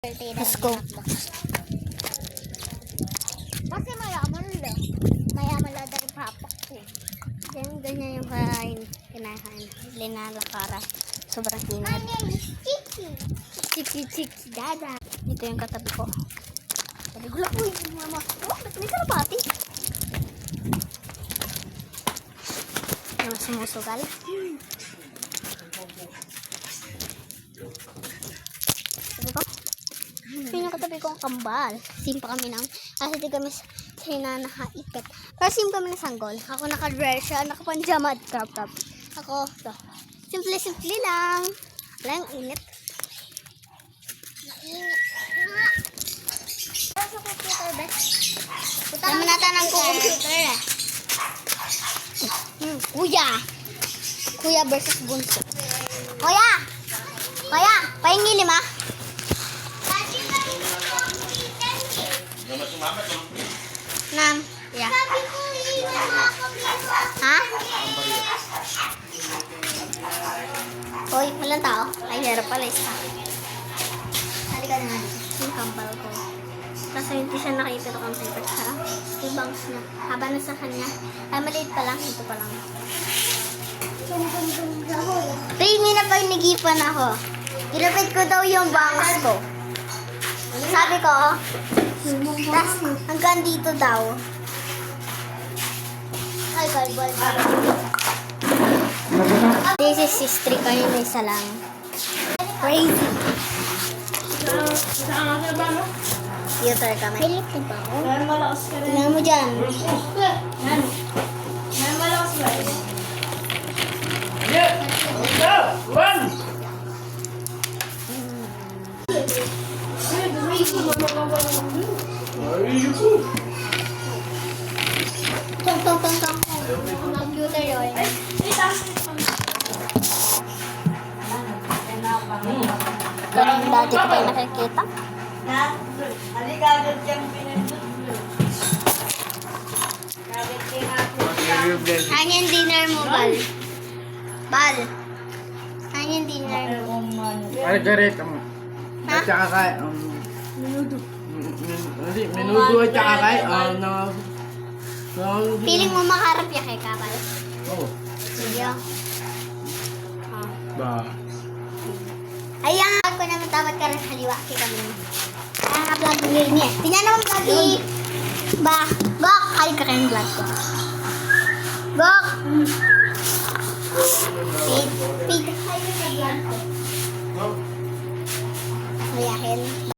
Let's go. Kasi mayaman lang. Mayaman lang dari papak ko. Ganyan yung kinakain. Linalakara. Sobrang My inat. name is Chicky. Chiki dada. Ito yung katabi ko. Sabi ko lang, uy, mama. Oh, ba't may kalapati? Yung sumusugal. Sabi ko, yun yung katabi ko ang kambal. Simpa kami ng, kasi di kami sa nakaikat. Pero sim kami ng sanggol. Ako naka-dress siya, naka-panjama at crop. Ako, to. Simple lang. Wala yung init. Sa computer, best. Naman natin ang computer eh. Kuya versus bunso. Kuya! Kuya! Pahingi 5. Nam. Yeah. Sabi ko, hindi na makakabiro. Ha? Hoy, walang tao. Ay, meron pala isa. Halika na. Yung kampal ko. Kasi hindi siya nakita ng computer sa bangs niya. Haba na sa kanya. Ay, maliit pa lang. Ito pa lang. Rini na pagnigipan ako. Ginapit ko daw yung bangs ko. Sabi ko, tas hanggang dito daw. Ay, balbal. This is history kayo na isa lang. Crazy. Theater kami. Pilit na ba ako? Tingnan mo dyan. Tong. Computer yun. Parang dati ko pa yung nakikita. Ano yung dinner mo, Bal? Bal? Ano yung dinner mo? Margarita mo. Ha? At saka kay, menudo at saka kay, Feeling mo makarap ya kay Kapal? Oh, Sige. ba. Ayan, ako naman tamat ka rin haliwa kay kami. Ayan ka vlog niya. Tingnan naman vlog ba? Gok! Ay ka kayong vlog ko. Gok! Pig. Ay ka vlog ko. Mayahin.